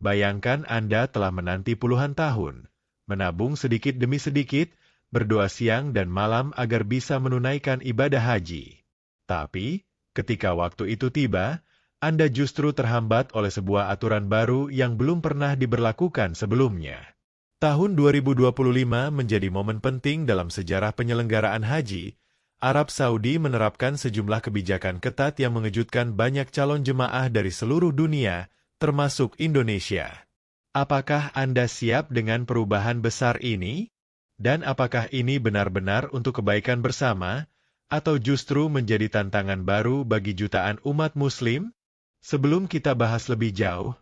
Bayangkan Anda telah menanti puluhan tahun, menabung sedikit demi sedikit, berdoa siang dan malam agar bisa menunaikan ibadah haji. Tapi, ketika waktu itu tiba, Anda justru terhambat oleh sebuah aturan baru yang belum pernah diberlakukan sebelumnya. Tahun 2025 menjadi momen penting dalam sejarah penyelenggaraan haji. Arab Saudi menerapkan sejumlah kebijakan ketat yang mengejutkan banyak calon jemaah dari seluruh dunia, termasuk Indonesia. Apakah Anda siap dengan perubahan besar ini? Dan apakah ini benar-benar untuk kebaikan bersama, atau justru menjadi tantangan baru bagi jutaan umat Muslim? Sebelum kita bahas lebih jauh,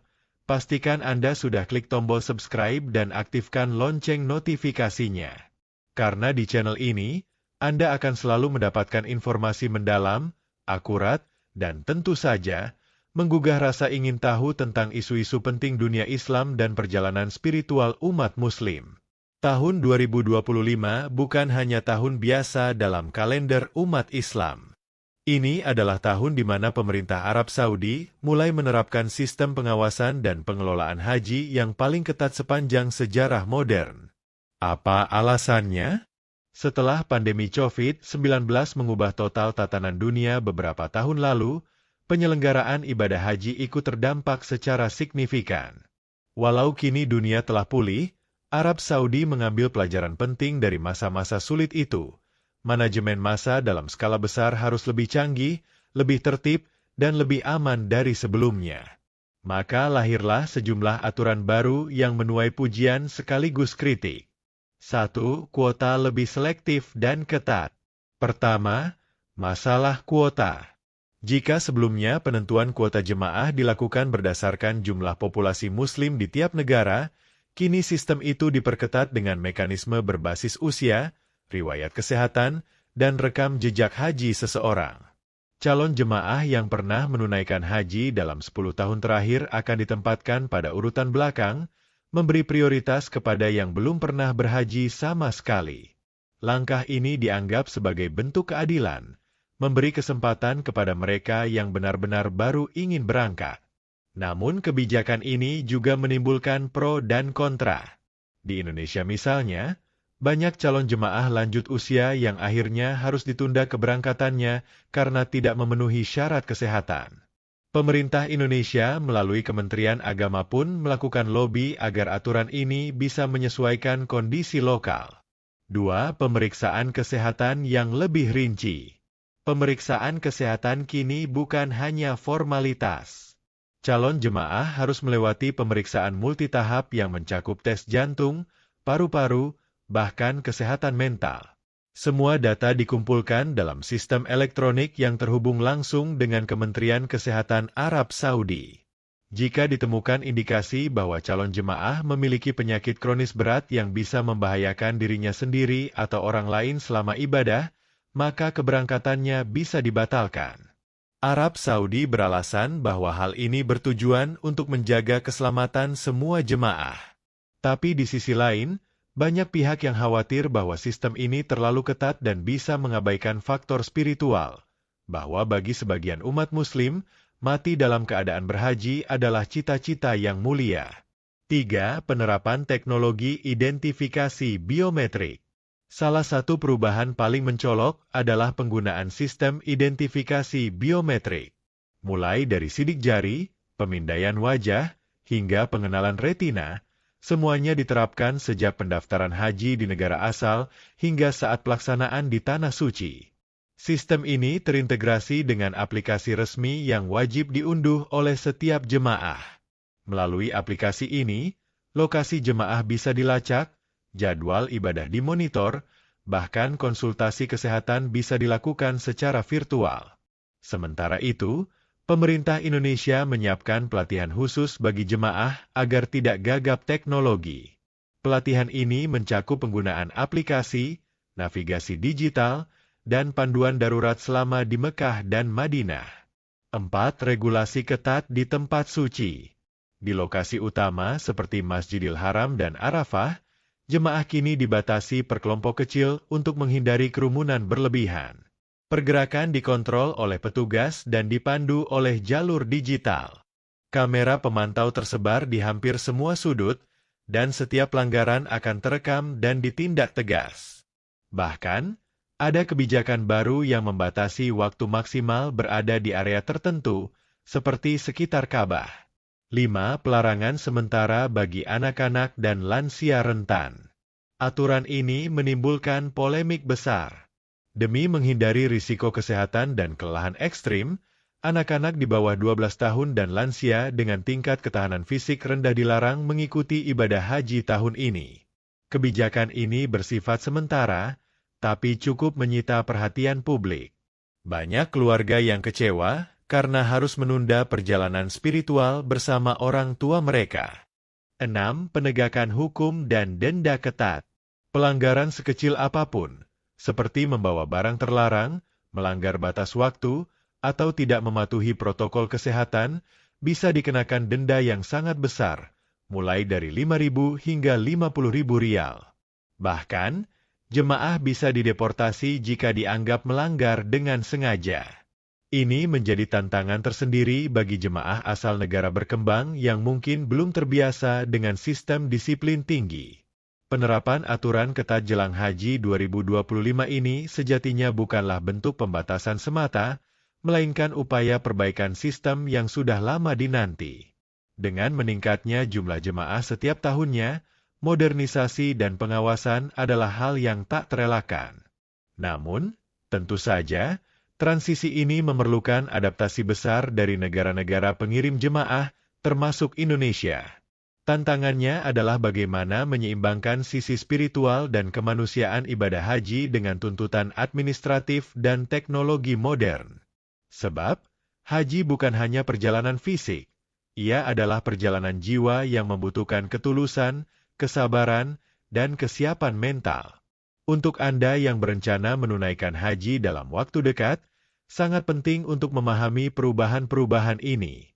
pastikan Anda sudah klik tombol subscribe dan aktifkan lonceng notifikasinya. Karena di channel ini, Anda akan selalu mendapatkan informasi mendalam, akurat, dan tentu saja, menggugah rasa ingin tahu tentang isu-isu penting dunia Islam dan perjalanan spiritual umat Muslim. Tahun 2025 bukan hanya tahun biasa dalam kalender umat Islam. Ini adalah tahun di mana pemerintah Arab Saudi mulai menerapkan sistem pengawasan dan pengelolaan haji yang paling ketat sepanjang sejarah modern. Apa alasannya? Setelah pandemi COVID-19 mengubah total tatanan dunia beberapa tahun lalu, penyelenggaraan ibadah haji ikut terdampak secara signifikan. Walau kini dunia telah pulih, Arab Saudi mengambil pelajaran penting dari masa-masa sulit itu. Manajemen massa dalam skala besar harus lebih canggih, lebih tertib, dan lebih aman dari sebelumnya. Maka lahirlah sejumlah aturan baru yang menuai pujian sekaligus kritik. 1. Kuota lebih selektif dan ketat. Pertama, masalah kuota. Jika sebelumnya penentuan kuota jemaah dilakukan berdasarkan jumlah populasi Muslim di tiap negara, kini sistem itu diperketat dengan mekanisme berbasis usia, riwayat kesehatan, dan rekam jejak haji seseorang. Calon jemaah yang pernah menunaikan haji dalam 10 tahun terakhir akan ditempatkan pada urutan belakang, memberi prioritas kepada yang belum pernah berhaji sama sekali. Langkah ini dianggap sebagai bentuk keadilan, memberi kesempatan kepada mereka yang benar-benar baru ingin berangkat. Namun kebijakan ini juga menimbulkan pro dan kontra. Di Indonesia misalnya, banyak calon jemaah lanjut usia yang akhirnya harus ditunda keberangkatannya karena tidak memenuhi syarat kesehatan. Pemerintah Indonesia melalui Kementerian Agama pun melakukan lobi agar aturan ini bisa menyesuaikan kondisi lokal. 2. Pemeriksaan kesehatan yang lebih rinci. Pemeriksaan kesehatan kini bukan hanya formalitas. Calon jemaah harus melewati pemeriksaan multitahap yang mencakup tes jantung, paru-paru, bahkan kesehatan mental. Semua data dikumpulkan dalam sistem elektronik yang terhubung langsung dengan Kementerian Kesehatan Arab Saudi. Jika ditemukan indikasi bahwa calon jemaah memiliki penyakit kronis berat yang bisa membahayakan dirinya sendiri atau orang lain selama ibadah, maka keberangkatannya bisa dibatalkan. Arab Saudi beralasan bahwa hal ini bertujuan untuk menjaga keselamatan semua jemaah. Tapi di sisi lain, banyak pihak yang khawatir bahwa sistem ini terlalu ketat dan bisa mengabaikan faktor spiritual, bahwa bagi sebagian umat Muslim, mati dalam keadaan berhaji adalah cita-cita yang mulia. 3. Penerapan teknologi identifikasi biometrik. Salah satu perubahan paling mencolok adalah penggunaan sistem identifikasi biometrik. Mulai dari sidik jari, pemindaian wajah, hingga pengenalan retina, semuanya diterapkan sejak pendaftaran haji di negara asal hingga saat pelaksanaan di Tanah Suci. Sistem ini terintegrasi dengan aplikasi resmi yang wajib diunduh oleh setiap jemaah. Melalui aplikasi ini, lokasi jemaah bisa dilacak, jadwal ibadah dimonitor, bahkan konsultasi kesehatan bisa dilakukan secara virtual. Sementara itu, pemerintah Indonesia menyiapkan pelatihan khusus bagi jemaah agar tidak gagap teknologi. Pelatihan ini mencakup penggunaan aplikasi, navigasi digital, dan panduan darurat selama di Mekah dan Madinah. 4. Regulasi ketat di tempat suci. Di lokasi utama seperti Masjidil Haram dan Arafah, jemaah kini dibatasi per kelompok kecil untuk menghindari kerumunan berlebihan. Pergerakan dikontrol oleh petugas dan dipandu oleh jalur digital. Kamera pemantau tersebar di hampir semua sudut, dan setiap pelanggaran akan terekam dan ditindak tegas. Bahkan, ada kebijakan baru yang membatasi waktu maksimal berada di area tertentu, seperti sekitar Ka'bah. 5. Pelarangan sementara bagi anak-anak dan lansia rentan. Aturan ini menimbulkan polemik besar. Demi menghindari risiko kesehatan dan kelelahan ekstrim, anak-anak di bawah 12 tahun dan lansia dengan tingkat ketahanan fisik rendah dilarang mengikuti ibadah haji tahun ini. Kebijakan ini bersifat sementara, tapi cukup menyita perhatian publik. Banyak keluarga yang kecewa karena harus menunda perjalanan spiritual bersama orang tua mereka. 6. Penegakan hukum dan denda ketat. Pelanggaran sekecil apapun, seperti membawa barang terlarang, melanggar batas waktu, atau tidak mematuhi protokol kesehatan, bisa dikenakan denda yang sangat besar, mulai dari 5.000 hingga 50.000 rial. Bahkan, jemaah bisa dideportasi jika dianggap melanggar dengan sengaja. Ini menjadi tantangan tersendiri bagi jemaah asal negara berkembang yang mungkin belum terbiasa dengan sistem disiplin tinggi. Penerapan aturan ketat jelang haji 2025 ini sejatinya bukanlah bentuk pembatasan semata, melainkan upaya perbaikan sistem yang sudah lama dinanti. Dengan meningkatnya jumlah jemaah setiap tahunnya, modernisasi dan pengawasan adalah hal yang tak terelakkan. Namun, tentu saja, transisi ini memerlukan adaptasi besar dari negara-negara pengirim jemaah, termasuk Indonesia. Tantangannya adalah bagaimana menyeimbangkan sisi spiritual dan kemanusiaan ibadah haji dengan tuntutan administratif dan teknologi modern. Sebab, haji bukan hanya perjalanan fisik, ia adalah perjalanan jiwa yang membutuhkan ketulusan, kesabaran, dan kesiapan mental. Untuk Anda yang berencana menunaikan haji dalam waktu dekat, sangat penting untuk memahami perubahan-perubahan ini.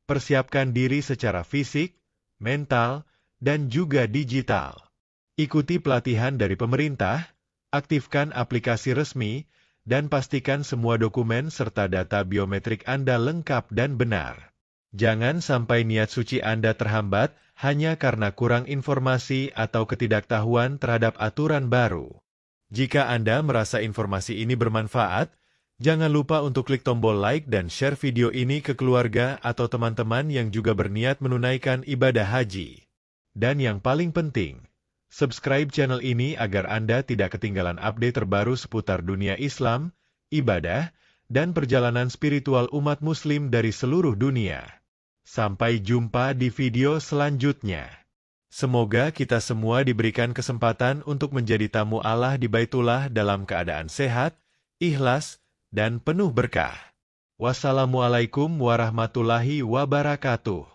Persiapkan diri secara fisik, mental, dan juga digital. Ikuti pelatihan dari pemerintah, aktifkan aplikasi resmi, dan pastikan semua dokumen serta data biometrik Anda lengkap dan benar. Jangan sampai niat suci Anda terhambat hanya karena kurang informasi atau ketidaktahuan terhadap aturan baru. Jika Anda merasa informasi ini bermanfaat, jangan lupa untuk klik tombol like dan share video ini ke keluarga atau teman-teman yang juga berniat menunaikan ibadah haji. Dan yang paling penting, subscribe channel ini agar Anda tidak ketinggalan update terbaru seputar dunia Islam, ibadah, dan perjalanan spiritual umat Muslim dari seluruh dunia. Sampai jumpa di video selanjutnya. Semoga kita semua diberikan kesempatan untuk menjadi tamu Allah di Baitullah dalam keadaan sehat, ikhlas, dan penuh berkah. Wassalamualaikum warahmatullahi wabarakatuh.